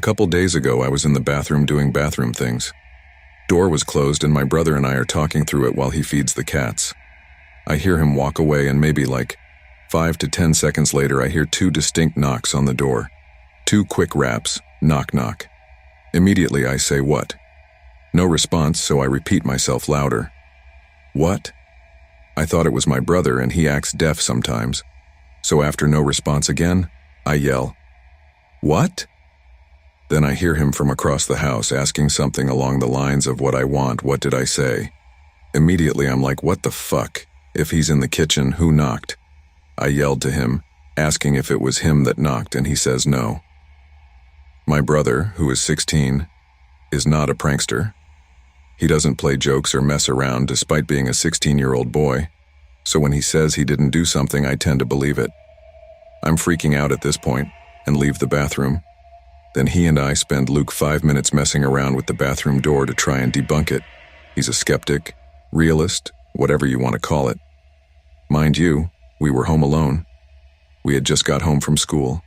couple days ago, I was in the bathroom doing bathroom things. Door was closed and my brother and I are talking through it while he feeds the cats. I hear him walk away and maybe like 5 to 10 seconds later I hear 2 distinct knocks on the door. 2 quick raps, knock knock. Immediately I say what? No response, so I repeat myself louder. What? I thought it was my brother and he acts deaf sometimes. So after no response again, I yell, "What?" Then I hear him from across the house asking something along the lines of what I want, what did I say? Immediately I'm like, what the fuck? If he's in the kitchen, who knocked? I yelled to him, asking if it was him that knocked, and he says no. My brother, who is 16, is not a prankster. He doesn't play jokes or mess around despite being a 16-year-old boy, so when he says he didn't do something, I tend to believe it. I'm freaking out at this point and leave the bathroom. Then he and I spend Luke 5 minutes messing around with the bathroom door to try and debunk it. He's a skeptic, realist, whatever you want to call it. Mind you, we were home alone. We had just got home from school.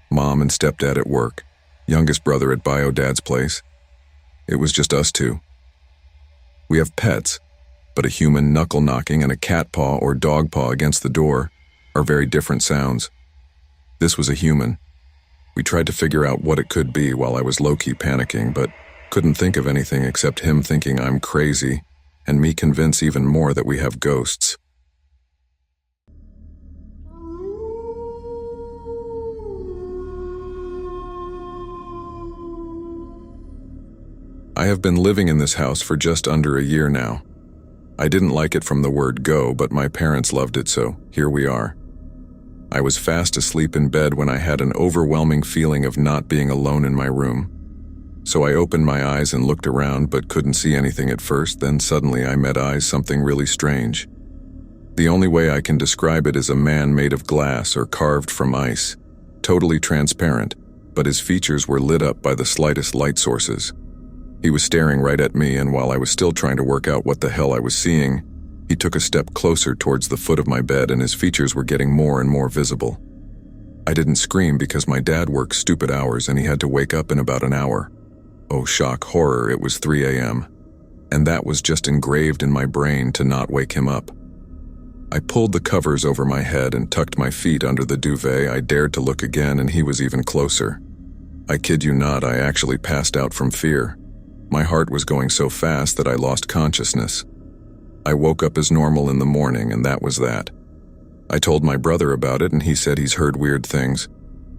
Mom and stepdad at work, youngest brother at bio dad's place. It was just us two. We have pets, but a human knuckle knocking and a cat paw or dog paw against the door are very different sounds. This was a human. We tried to figure out what it could be while I was low-key panicking, but couldn't think of anything except him thinking I'm crazy, and me convince even more that we have ghosts. I have been living in this house for just under a year now. I didn't like it from the word go, but my parents loved it, so here we are. I was fast asleep in bed when I had an overwhelming feeling of not being alone in my room. So I opened my eyes and looked around but couldn't see anything at first, then suddenly I met eyes something really strange. The only way I can describe it is a man made of glass or carved from ice, totally transparent, but his features were lit up by the slightest light sources. He was staring right at me, and while I was still trying to work out what the hell I was seeing, he took a step closer towards the foot of my bed and his features were getting more and more visible. I didn't scream because my dad works stupid hours and he had to wake up in about an hour. Oh, shock, horror, it was 3 a.m. And that was just engraved in my brain to not wake him up. I pulled the covers over my head and tucked my feet under the duvet. I dared to look again and he was even closer. I kid you not, I actually passed out from fear. My heart was going so fast that I lost consciousness. I woke up as normal in the morning, and that was that. I told my brother about it, and he said he's heard weird things.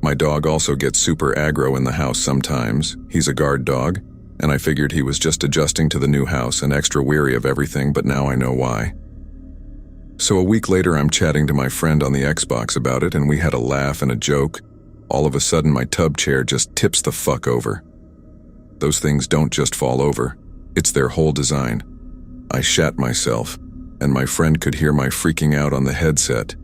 My dog also gets super aggro in the house sometimes. He's a guard dog, and I figured he was just adjusting to the new house and extra weary of everything, but now I know why. So a week later, I'm chatting to my friend on the Xbox about it, and we had a laugh and a joke. All of a sudden, my tub chair just tips the fuck over. Those things don't just fall over. It's their whole design. I shat myself, and my friend could hear my freaking out on the headset.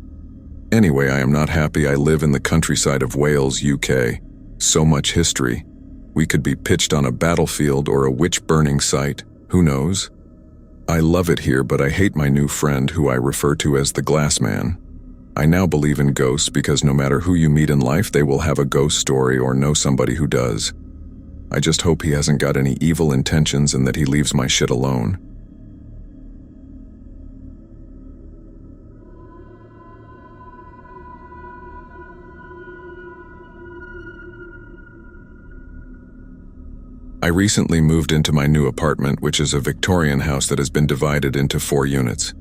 Anyway, I am not happy. I live in the countryside of Wales, UK. So much history. We could be pitched on a battlefield or a witch-burning site. Who knows? I love it here, but I hate my new friend, who I refer to as the Glass Man. I now believe in ghosts because no matter who you meet in life, they will have a ghost story or know somebody who does. I just hope he hasn't got any evil intentions and that he leaves my shit alone. I recently moved into my new apartment, which is a Victorian house that has been divided into 4 units.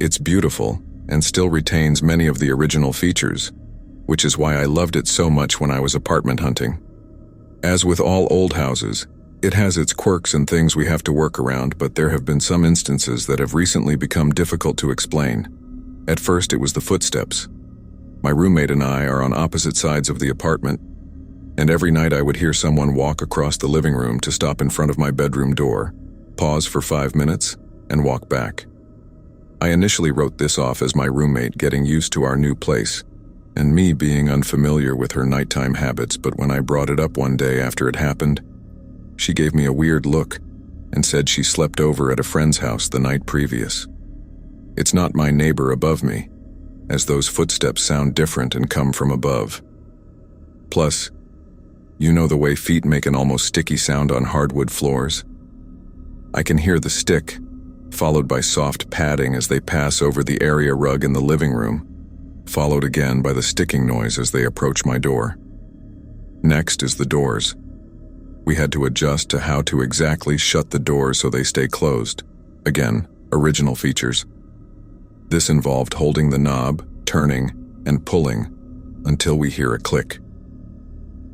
It's beautiful and still retains many of the original features, which is why I loved it so much when I was apartment hunting. As with all old houses, it has its quirks and things we have to work around, but there have been some instances that have recently become difficult to explain. At first, it was the footsteps. My roommate and I are on opposite sides of the apartment, and every night I would hear someone walk across the living room to stop in front of my bedroom door, pause for 5 minutes, and walk back. I initially wrote this off as my roommate getting used to our new place, and me being unfamiliar with her nighttime habits, but when I brought it up one day after it happened, she gave me a weird look and said she slept over at a friend's house the night previous. It's not my neighbor above me, as those footsteps sound different and come from above. Plus, You know the way feet make an almost sticky sound on hardwood floors? I can hear the stick, followed by soft padding as they pass over the area rug in the living room, followed again by the sticking noise as they approach my door. Next is the doors. We had to adjust to how to exactly shut the doors so they stay closed. Again, original features. This involved holding the knob, turning, and pulling until we hear a click.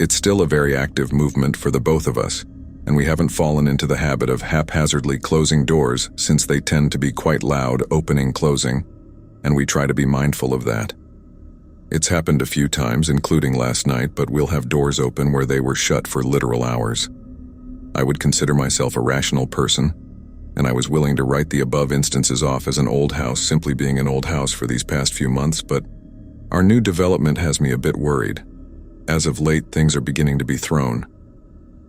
It's still a very active movement for the both of us, and we haven't fallen into the habit of haphazardly closing doors since they tend to be quite loud opening, closing, and we try to be mindful of that. It's happened a few times, including last night, but we'll have doors open where they were shut for literal hours. I would consider myself a rational person, and I was willing to write the above instances off as an old house simply being an old house for these past few months, but our new development has me a bit worried. As of late, things are beginning to be thrown.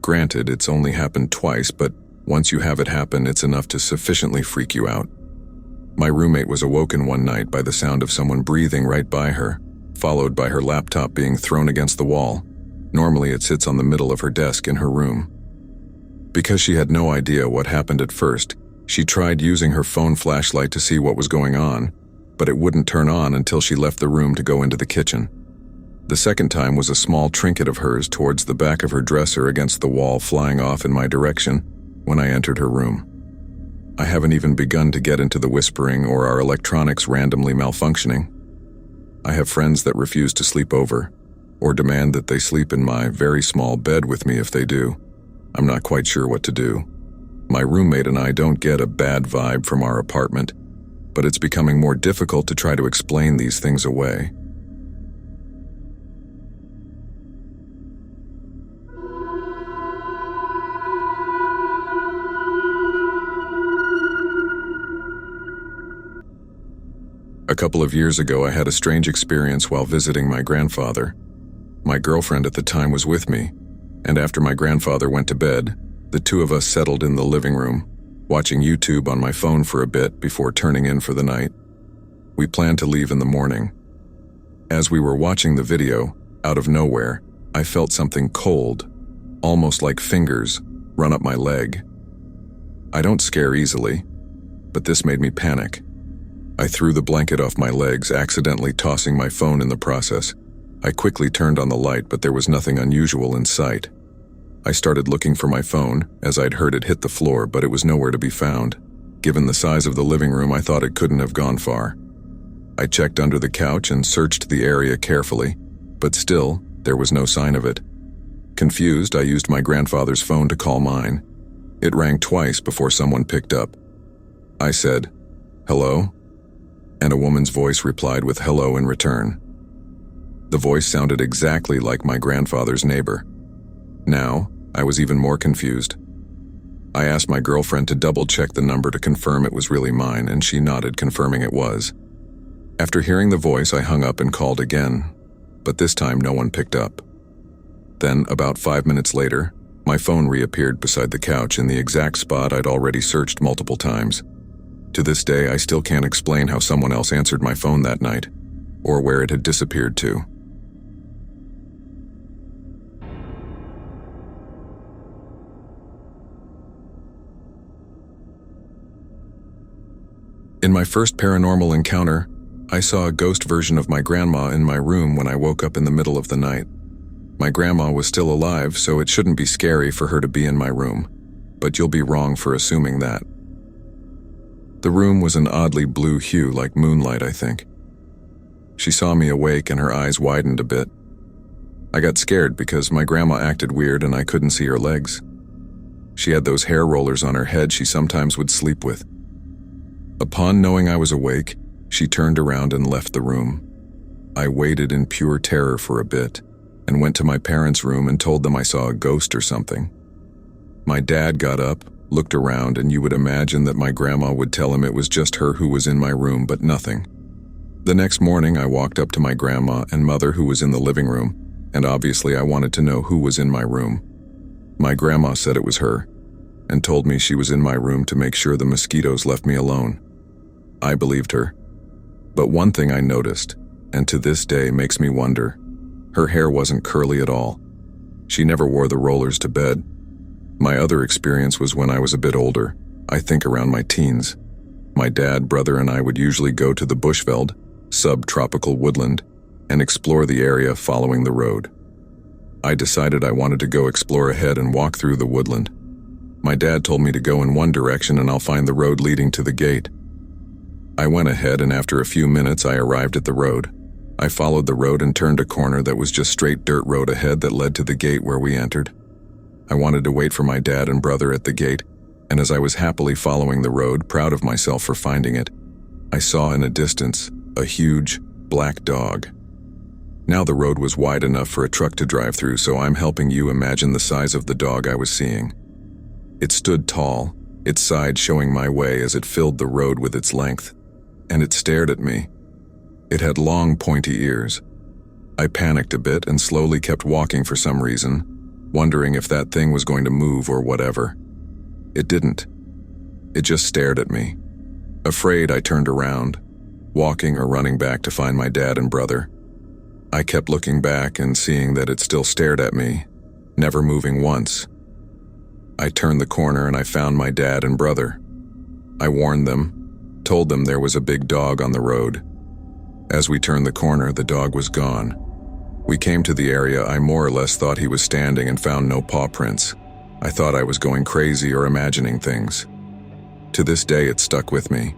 Granted, it's only happened twice, but once you have it happen, it's enough to sufficiently freak you out. My roommate was awoken one night by the sound of someone breathing right by her, followed by her laptop being thrown against the wall. Normally it sits on the middle of her desk in her room. Because she had no idea what happened at first, she tried using her phone flashlight to see what was going on, but it wouldn't turn on until she left the room to go into the kitchen. The second time was a small trinket of hers towards the back of her dresser against the wall flying off in my direction when I entered her room. I haven't even begun to get into the whispering or our electronics randomly malfunctioning. I have friends that refuse to sleep over, or demand that they sleep in my very small bed with me if they do. I'm not quite sure what to do. My roommate and I don't get a bad vibe from our apartment, but it's becoming more difficult to try to explain these things away. A couple of years ago, I had a strange experience while visiting my grandfather. My girlfriend at the time was with me, and after my grandfather went to bed, the two of us settled in the living room, watching YouTube on my phone for a bit before turning in for the night. We planned to leave in the morning. As we were watching the video, out of nowhere, I felt something cold, almost like fingers, run up my leg. I don't scare easily, but this made me panic. I threw the blanket off my legs, accidentally tossing my phone in the process. I quickly turned on the light, but there was nothing unusual in sight. I started looking for my phone, as I'd heard it hit the floor, but it was nowhere to be found. Given the size of the living room, I thought it couldn't have gone far. I checked under the couch and searched the area carefully, but still, there was no sign of it. Confused, I used my grandfather's phone to call mine. It rang twice before someone picked up. I said, "Hello?" and a woman's voice replied with hello in return. The voice sounded exactly like my grandfather's neighbor. Now, I was even more confused. I asked my girlfriend to double-check the number to confirm it was really mine, and she nodded, confirming it was. After hearing the voice, I hung up and called again, but this time no one picked up. Then, about 5 minutes later, my phone reappeared beside the couch in the exact spot I'd already searched multiple times. To this day, I still can't explain how someone else answered my phone that night, or where it had disappeared to. In my first paranormal encounter, I saw a ghost version of my grandma in my room when I woke up in the middle of the night. My grandma was still alive, so it shouldn't be scary for her to be in my room, but you'll be wrong for assuming that. The room was an oddly blue hue, like moonlight, I think. She saw me awake and her eyes widened a bit. I got scared because my grandma acted weird and I couldn't see her legs. She had those hair rollers on her head she sometimes would sleep with. Upon knowing I was awake, she turned around and left the room. I waited in pure terror for a bit and went to my parents' room and told them I saw a ghost or something. My dad got up, looked around, and you would imagine that my grandma would tell him it was just her who was in my room, but nothing. The next morning, I walked up to my grandma and mother who was in the living room, and obviously I wanted to know who was in my room. My grandma said it was her, and told me she was in my room to make sure the mosquitoes left me alone. I believed her. But one thing I noticed, and to this day makes me wonder, her hair wasn't curly at all. She never wore the rollers to bed. My other experience was when I was a bit older, I think around my teens. My dad, brother, and I would usually go to the Bushveld, subtropical woodland, and explore the area following the road. I decided I wanted to go explore ahead and walk through the woodland. My dad told me to go in one direction and I'll find the road leading to the gate. I went ahead, and after a few minutes I arrived at the road. I followed the road and turned a corner that was just straight dirt road ahead that led to the gate where we entered. I wanted to wait for my dad and brother at the gate, and as I was happily following the road, proud of myself for finding it, I saw in a distance a huge black dog. Now the road was wide enough for a truck to drive through, so I'm helping you imagine the size of the dog I was seeing. It stood tall, its side showing my way as it filled the road with its length, and it stared at me. It had long, pointy ears. I panicked a bit and slowly kept walking for some reason, wondering if that thing was going to move or whatever. It didn't. It just stared at me. Afraid, I turned around, walking or running back to find my dad and brother. I kept looking back and seeing that it still stared at me, never moving once. I turned the corner and I found my dad and brother. I warned them, told them there was a big dog on the road. As we turned the corner, the dog was gone. We came to the area I more or less thought he was standing and found no paw prints. I thought I was going crazy or imagining things. To this day, it stuck with me.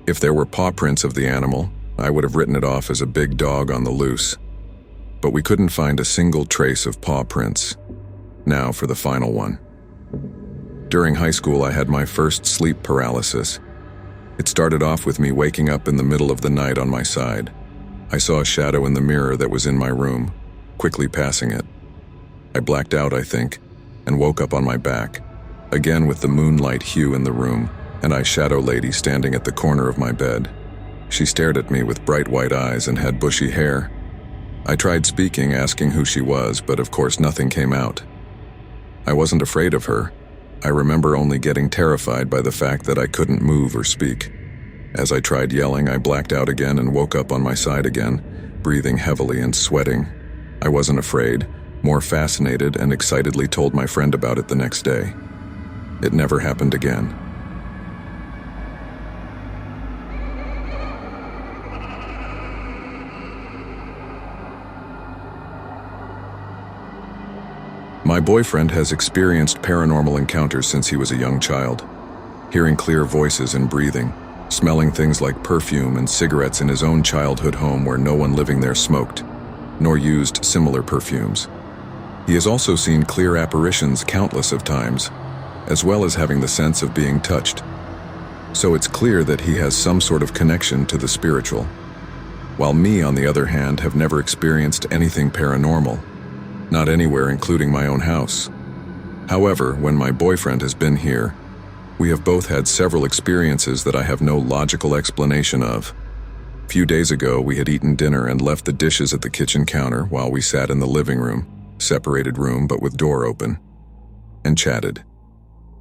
If there were paw prints of the animal, I would have written it off as a big dog on the loose. But we couldn't find a single trace of paw prints. Now for the final one. During high school, I had my first sleep paralysis. It started off with me waking up in the middle of the night on my side. I saw a shadow in the mirror that was in my room, quickly passing it. I blacked out, I think, and woke up on my back, again with the moonlight hue in the room, and a shadow lady standing at the corner of my bed. She stared at me with bright white eyes and had bushy hair. I tried speaking, asking who she was, but of course nothing came out. I wasn't afraid of her. I remember only getting terrified by the fact that I couldn't move or speak. As I tried yelling, I blacked out again and woke up on my side again, breathing heavily and sweating. I wasn't afraid, more fascinated, and excitedly told my friend about it the next day. It never happened again. My boyfriend has experienced paranormal encounters since he was a young child, hearing clear voices and breathing, smelling things like perfume and cigarettes in his own childhood home where no one living there smoked, nor used similar perfumes. He has also seen clear apparitions countless of times, as well as having the sense of being touched. So it's clear that he has some sort of connection to the spiritual. While me, on the other hand, have never experienced anything paranormal. Not anywhere, including my own house. However, when my boyfriend has been here, we have both had several experiences that I have no logical explanation of. A few days ago, we had eaten dinner and left the dishes at the kitchen counter while we sat in the living room, separated room but with door open, and chatted.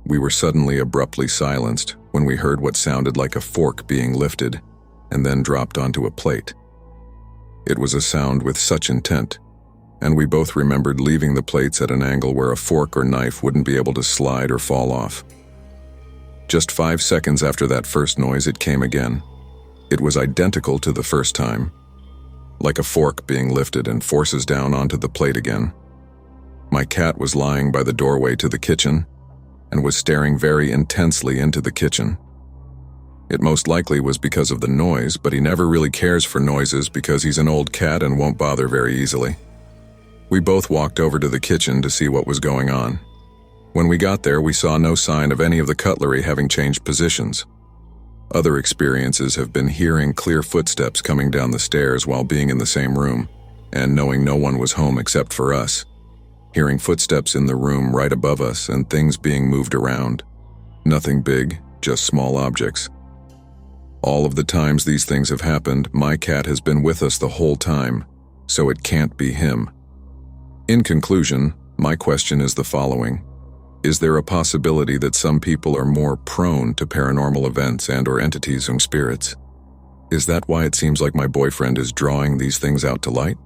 We were suddenly abruptly silenced when we heard what sounded like a fork being lifted and then dropped onto a plate. It was a sound with such intent, and we both remembered leaving the plates at an angle where a fork or knife wouldn't be able to slide or fall off. Just 5 seconds after that first noise, it came again. It was identical to the first time, like a fork being lifted and forces down onto the plate again. My cat was lying by the doorway to the kitchen and was staring very intensely into the kitchen. It most likely was because of the noise, but he never really cares for noises because he's an old cat and won't bother very easily. We both walked over to the kitchen to see what was going on. When we got there, we saw no sign of any of the cutlery having changed positions. Other experiences have been hearing clear footsteps coming down the stairs while being in the same room, and knowing no one was home except for us. Hearing footsteps in the room right above us and things being moved around. Nothing big, just small objects. All of the times these things have happened, my cat has been with us the whole time, so it can't be him. In conclusion, my question is the following. Is there a possibility that some people are more prone to paranormal events and/or entities or spirits? Is that why it seems like my boyfriend is drawing these things out to light?